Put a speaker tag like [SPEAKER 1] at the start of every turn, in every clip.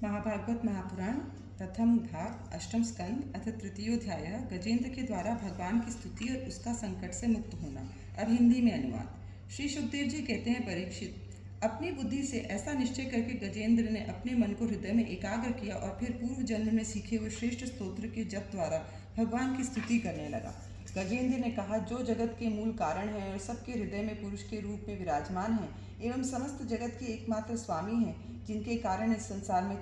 [SPEAKER 1] महाभागवत महापुराण प्रथम भाग अष्टम स्कंद अथ तृतीयोध्याय गजेंद्र के द्वारा भगवान की स्तुति और उसका संकट से मुक्त होना। अब हिंदी में अनुवाद। श्री सुखदेव जी कहते हैं, परीक्षित, अपनी बुद्धि से ऐसा निश्चय करके गजेंद्र ने अपने मन को हृदय में एकाग्र किया और फिर पूर्व जन्म में सीखे हुए श्रेष्ठ स्तोत्र के जप द्वारा भगवान की स्तुति करने लगा। गजेंद्र ने कहा, जो जगत के मूल कारण है और सबके हृदय में पुरुष के रूप में विराजमान है एवं समस्त जगत के एकमात्र स्वामी हैं, जिनके कारण इस संसार में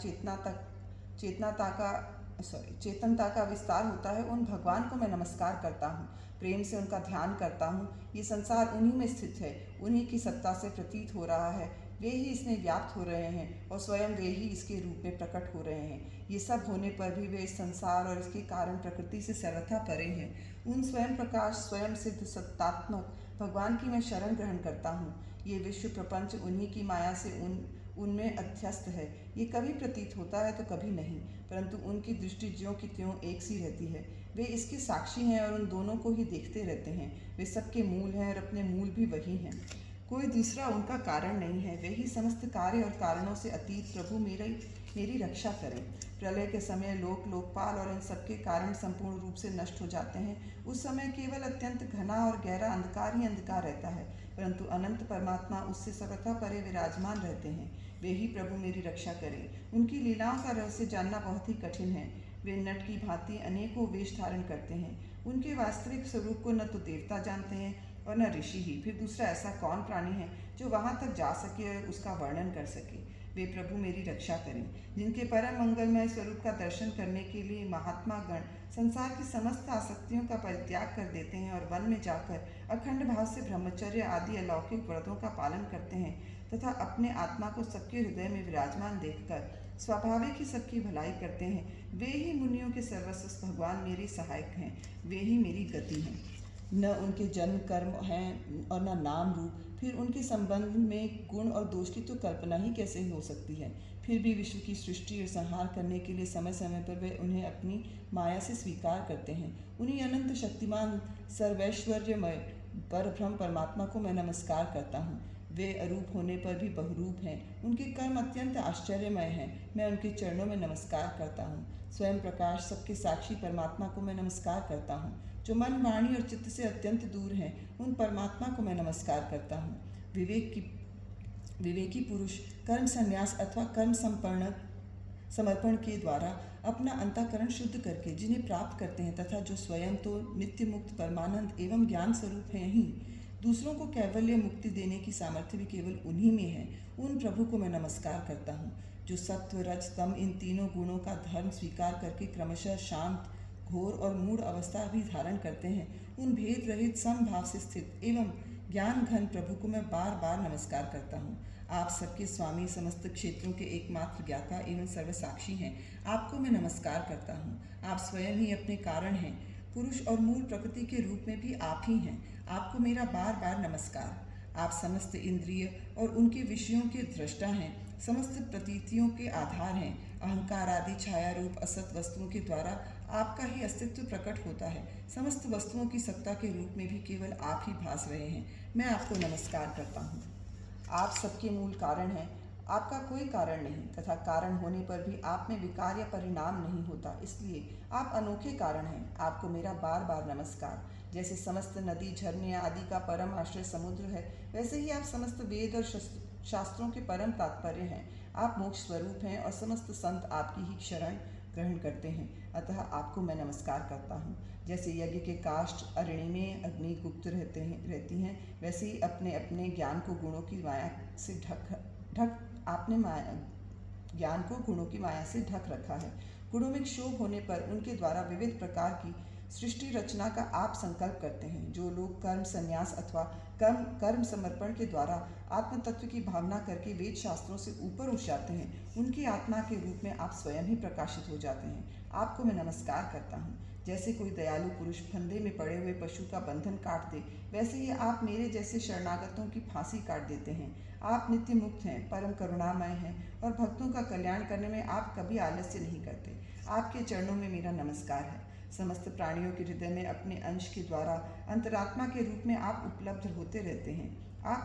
[SPEAKER 1] चेतनता का विस्तार होता है, उन भगवान को मैं नमस्कार करता हूँ, प्रेम से उनका ध्यान करता हूँ। ये संसार उन्हीं में स्थित है, उन्हीं की सत्ता से प्रतीत हो रहा है, वे ही इसमें व्याप्त हो रहे हैं और स्वयं वे ही इसके रूप में प्रकट हो रहे हैं। ये सब होने पर भी वे इस संसार और इसके कारण प्रकृति से सर्वथा परे हैं। उन स्वयं प्रकाश स्वयं सिद्ध सत्तात्मक भगवान की मैं शरण ग्रहण करता हूँ। ये विश्व प्रपंच उन्हीं की माया से उनमें अध्यस्त है। ये कभी प्रतीत होता है तो कभी नहीं, परंतु उनकी दृष्टि ज्यों की त्यों एक सी रहती है। वे इसके साक्षी हैं और उन दोनों को ही देखते रहते हैं। वे सबके मूल हैं और अपने मूल भी वही हैं। कोई दूसरा उनका कारण नहीं है। वे ही समस्त कार्य और कारणों से अतीत प्रभु मेरी रक्षा करें। प्रलय के समय लोकपाल और इन सबके कारण संपूर्ण रूप से नष्ट हो जाते हैं। उस समय केवल अत्यंत घना और गहरा अंधकार ही अंधकार रहता है, परंतु अनंत परमात्मा उससे सर्वथा परे विराजमान रहते हैं। वे ही प्रभु मेरी रक्षा करें। उनकी लीलाओं का रहस्य जानना बहुत ही कठिन है। वे नट की भांति अनेकों वेश धारण करते हैं। उनके वास्तविक स्वरूप को न तो देवता जानते हैं और न ऋषि ही। फिर दूसरा ऐसा कौन प्राणी है जो वहाँ तक जा सके और उसका वर्णन कर सके। वे प्रभु मेरी रक्षा करें। जिनके परम मंगलमय स्वरूप का दर्शन करने के लिए महात्मा गण संसार की समस्त आसक्तियों का परित्याग कर देते हैं और वन में जाकर अखंड भाव से ब्रह्मचर्य आदि अलौकिक व्रतों का पालन करते हैं तथा अपने आत्मा को सबके हृदय में विराजमान देखकर स्वाभाविक ही सबकी भलाई करते हैं, वे ही मुनियों के सर्वस्व भगवान मेरे सहायक हैं। वे ही मेरी गति हैं। न उनके जन्म कर्म हैं और न नाम रूप। फिर उनके संबंध में गुण और दोष की तो कल्पना ही कैसे हो सकती है। फिर भी विश्व की सृष्टि और संहार करने के लिए समय समय पर वे उन्हें अपनी माया से स्वीकार करते हैं। उन्हीं अनंत शक्तिमान सर्वैश्वर्यमय परब्रह्म परमात्मा को मैं नमस्कार करता हूँ। वे अरूप होने पर भी बहुरूप हैं। उनके कर्म अत्यंत आश्चर्यमय हैं। मैं उनके चरणों में नमस्कार करता हूँ। स्वयं प्रकाश सबके साक्षी परमात्मा को मैं नमस्कार करता हूँ। जो मन वाणी और चित्त से अत्यंत दूर हैं, उन परमात्मा को मैं नमस्कार करता हूँ। विवेकी पुरुष कर्म संन्यास अथवा कर्म समर्पण के द्वारा अपना अंतःकरण शुद्ध करके जिन्हें प्राप्त करते हैं तथा जो स्वयं तो नित्य मुक्त परमानंद एवं ज्ञान स्वरूप हैं ही, दूसरों को कैवल्य मुक्ति देने की सामर्थ्य भी केवल उन्हीं में है, उन प्रभु को मैं नमस्कार करता हूँ। जो सत्व रज तम इन तीनों गुणों का धर्म स्वीकार करके क्रमशः शांत घोर और मूढ़ अवस्था भी धारण करते हैं, उन भेद रहित समभाव से स्थित एवं ज्ञान घन प्रभु को मैं बार बार नमस्कार करता हूँ। आप सबके स्वामी, समस्त क्षेत्रों के एकमात्र ज्ञाता एवं सर्वसाक्षी हैं। आपको मैं नमस्कार करता हूँ। आप स्वयं ही अपने कारण हैं। पुरुष और मूल प्रकृति के रूप में भी आप ही हैं। आपको मेरा बार बार नमस्कार। आप समस्त इंद्रिय और उनके विषयों के दृष्टा हैं, समस्त प्रतीतियों के आधार हैं। अहंकार आदि छाया रूप असत वस्तुओं के द्वारा आपका ही अस्तित्व प्रकट होता है। समस्त वस्तुओं की सत्ता के रूप में भी केवल आप ही भास रहे हैं। मैं आपको नमस्कार करता हूँ। आप सबके मूल कारण हैं। आपका कोई कारण नहीं तथा कारण होने पर भी आप में विकार या परिणाम नहीं होता, इसलिए आप अनोखे कारण हैं। आपको मेरा बार बार नमस्कार। जैसे समस्त नदी झरने आदि का परम आश्रय समुद्र है, वैसे ही आप समस्त वेद और शास्त्रों के परम तात्पर्य हैं। आप मोक्ष स्वरूप हैं और समस्त संत आपकी ही शरण ग्रहण करते हैं, अतः आपको मैं नमस्कार करता हूँ। जैसे यज्ञ के काष्ठ अरण्य में अग्नि गुप्त रहती हैं, वैसे ही अपने अपने ज्ञान को गुणों की माया से ज्ञान को गुणों की माया से ढक रखा है। गुणों में क्षोभ होने पर उनके द्वारा विविध प्रकार की सृष्टि रचना का आप संकल्प करते हैं। जो लोग कर्म संन्यास अथवा कर्म समर्पण के द्वारा आत्म तत्व की भावना करके वेद शास्त्रों से ऊपर उठ जाते हैं, उनकी आत्मा के रूप में आप स्वयं ही प्रकाशित हो जाते हैं। आपको मैं नमस्कार करता हूँ। जैसे कोई दयालु पुरुष फंदे में पड़े हुए पशु का बंधन काट दे, वैसे ही आप मेरे जैसे शरणागतों की फांसी काट देते हैं। आप नित्य मुक्त हैं, परम करुणामय हैं और भक्तों का कल्याण करने में आप कभी आलस्य नहीं करते। आपके चरणों में मेरा नमस्कार है। समस्त प्राणियों के हृदय में अपने अंश के द्वारा अंतरात्मा के रूप में आप उपलब्ध होते रहते हैं। आप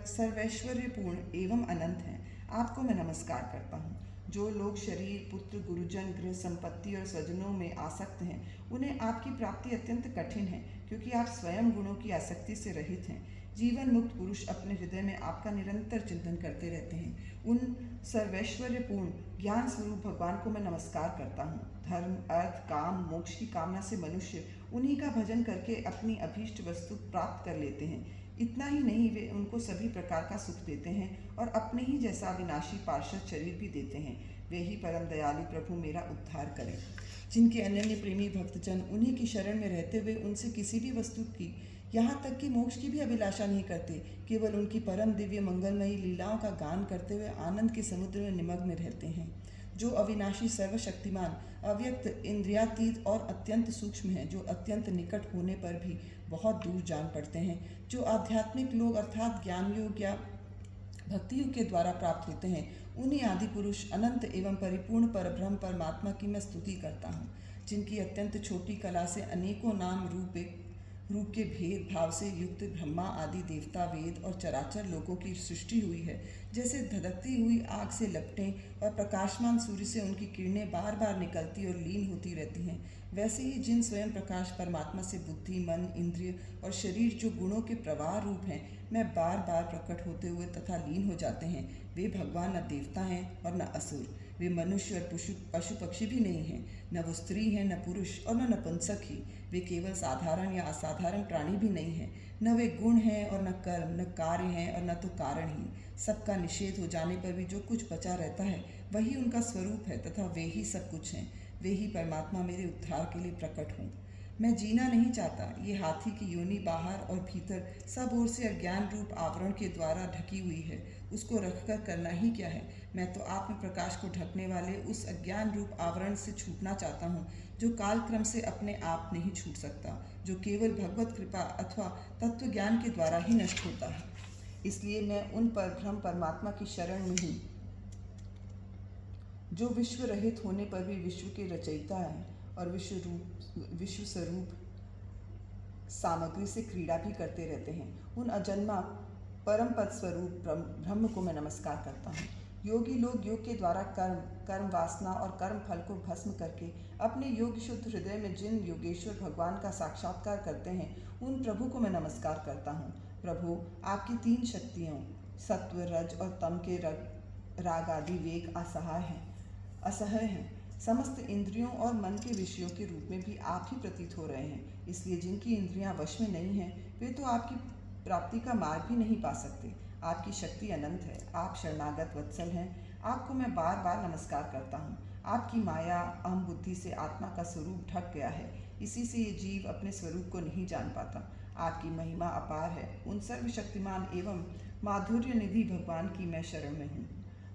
[SPEAKER 1] सर्वैश्वर्यपूर्ण एवं अनंत हैं। आपको मैं नमस्कार करता हूँ। जो लोग शरीर, पुत्र, गुरुजन, गृह, संपत्ति और स्वजनों में आसक्त हैं, उन्हें आपकी प्राप्ति अत्यंत कठिन है, क्योंकि आप स्वयं गुणों की आसक्ति से रहित हैं। जीवन मुक्त पुरुष अपने हृदय में आपका निरंतर चिंतन करते रहते हैं। उन सर्वैश्वर्यपूर्ण ज्ञान स्वरूप भगवान को मैं नमस्कार करता हूँ। धर्म, अर्थ, काम, मोक्ष की कामना से मनुष्य उन्हीं का भजन करके अपनी अभीष्ट वस्तु प्राप्त कर लेते हैं। इतना ही नहीं, वे उनको सभी प्रकार का सुख देते हैं और अपने ही जैसा अविनाशी पार्षद शरीर भी देते हैं। वे ही परम दयालु प्रभु मेरा उद्धार करें। जिनके अनन्य प्रेमी भक्तजन उन्हीं की शरण में रहते हुए उनसे किसी भी वस्तु की, यहाँ तक कि मोक्ष की भी अभिलाषा नहीं करते, केवल उनकी परम दिव्य मंगलमयी लीलाओं का गान करते हुए आनंद के समुद्र में निमग्न रहते हैं। जो अविनाशी, सर्वशक्तिमान, अव्यक्त, इंद्रियातीत और अत्यंत सूक्ष्म हैं, जो अत्यंत निकट होने पर भी बहुत दूर जान पड़ते हैं, जो आध्यात्मिक लोग अर्थात ज्ञान योग या भक्ति योग के द्वारा प्राप्त होते हैं, उन्हीं आदि पुरुष, अनंत एवं परिपूर्ण परब्रह्म परमात्मा की मैं स्तुति करता हूँ। जिनकी अत्यंत छोटी कला से अनेकों नाम रूप के भेद भाव से युक्त ब्रह्मा आदि देवता, वेद और चराचर लोगों की सृष्टि हुई है। जैसे धधकती हुई आग से लपटें और प्रकाशमान सूर्य से उनकी किरणें बार बार निकलती और लीन होती रहती हैं, वैसे ही जिन स्वयं प्रकाश परमात्मा से बुद्धि, मन, इंद्रिय और शरीर जो गुणों के प्रवाह रूप हैं, मैं बार बार प्रकट होते हुए तथा लीन हो जाते हैं, वे भगवान न देवता हैं और न असुर। वे मनुष्य और पशु पक्षी भी नहीं हैं, न वो स्त्री हैं, न पुरुष और न नपुंसक ही। वे केवल साधारण या असाधारण प्राणी भी नहीं हैं, न वे गुण हैं और न कर्म, न कार्य हैं और न तो कारण ही। सबका निषेध हो जाने पर भी जो कुछ बचा रहता है वही उनका स्वरूप है तथा वे ही सब कुछ हैं। वे ही परमात्मा मेरे उद्धार के लिए प्रकट हों। मैं जीना नहीं चाहता। ये हाथी की योनि बाहर और भीतर सब ओर से अज्ञान रूप आवरण के द्वारा ढकी हुई है, उसको रखकर करना ही क्या है। मैं तो आत्म प्रकाश को ढकने वाले उस अज्ञान रूप आवरण से छूटना चाहता हूँ, जो कालक्रम से अपने आप नहीं छूट सकता, जो केवल भगवत कृपा अथवा तत्व ज्ञान के द्वारा ही नष्ट होता है। इसलिए मैं उन परब्रह्म परमात्मा की शरण में हूँ, जो विश्व रहित होने पर भी विश्व के रचयिता है और विश्व स्वरूप सामग्री से क्रीड़ा भी करते रहते हैं। उन अजन्मा परम पद स्वरूप ब्रह्म को मैं नमस्कार करता हूँ। योगी लोग योग के द्वारा कर्म वासना और कर्म फल को भस्म करके अपने योग शुद्ध हृदय में जिन योगेश्वर भगवान का साक्षात्कार करते हैं, उन प्रभु को मैं नमस्कार करता हूँ। प्रभु, आपकी तीन शक्तियों सत्व, रज और तम के राग आदि वेग असह्य हैं। समस्त इंद्रियों और मन के विषयों के रूप में भी आप ही प्रतीत हो रहे हैं। इसलिए जिनकी इंद्रियां वश में नहीं हैं, वे तो आपकी प्राप्ति का मार्ग भी नहीं पा सकते। आपकी शक्ति अनंत है। आप शरणागत वत्सल हैं। आपको मैं बार बार नमस्कार करता हूँ। आपकी माया अहम बुद्धि से आत्मा का स्वरूप ढक गया है, इसी से ये जीव अपने स्वरूप को नहीं जान पाता। आपकी महिमा अपार है। उन सर्वशक्तिमान एवं माधुर्य निधि भगवान की मैं शरण में हूँ।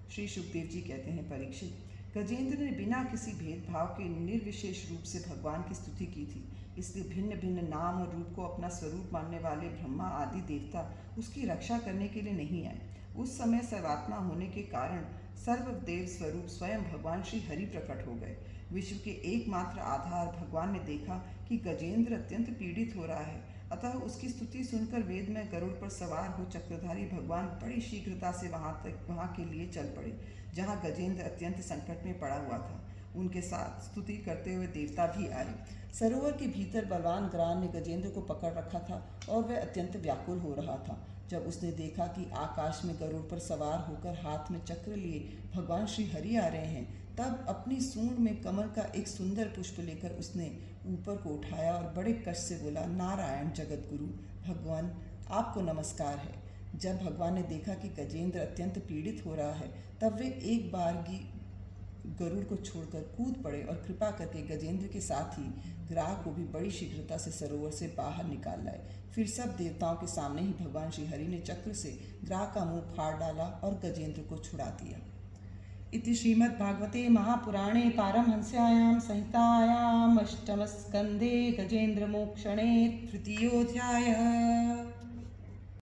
[SPEAKER 1] श्री सुखदेव जी कहते हैं, परीक्षित, गजेंद्र ने बिना किसी भेदभाव के निर्विशेष रूप से भगवान की स्तुति की थी। इसलिए भिन्न भिन्न नाम और रूप को अपना स्वरूप मानने वाले ब्रह्मा आदि देवता उसकी रक्षा करने के लिए नहीं आए। उस समय सर्वात्मा होने के कारण सर्वदेव स्वरूप स्वयं भगवान श्री हरि प्रकट हो गए। विश्व के एकमात्र आधार भगवान ने देखा कि गजेंद्र अत्यंत पीड़ित हो रहा है, अतः उसकी स्तुति सुनकर वेद में गरुड़ पर सवार हो चक्रधारी भगवान बड़ी शीघ्रता से वहाँ के लिए चल पड़े, जहाँ गजेंद्र अत्यंत संकट में पड़ा हुआ था। उनके साथ स्तुति करते हुए देवता भी आए। सरोवर के भीतर बलवान ग्रान ने गजेंद्र को पकड़ रखा था और वह अत्यंत व्याकुल हो रहा था। जब उसने देखा कि आकाश में गरुड़ पर सवार होकर हाथ में चक्र लिए भगवान श्री हरि आ रहे हैं, तब अपनी सूंड में कमल का एक सुंदर पुष्प लेकर उसने ऊपर को उठाया और बड़े कष्ट से बोला, नारायण जगत गुरु भगवान, आपको नमस्कार है। जब भगवान ने देखा कि गजेंद्र अत्यंत पीड़ित हो रहा है, तब वे एक बार गरुड़ को छोड़कर कूद पड़े और कृपा करके गजेंद्र के साथ ही ग्राह को भी बड़ी शीघ्रता से सरोवर से बाहर निकाल लाए। फिर सब देवताओं के सामने ही भगवान श्री हरि ने चक्र से ग्राह का मुंह फाड़ डाला और गजेंद्र को छुड़ा दिया। इति श्रीमद्भागवते महापुराणे पारमहंस्यायां संहितायाम् अष्टमस्कन्धे गजेन्द्रमोक्षणे तृतीयोऽध्यायः।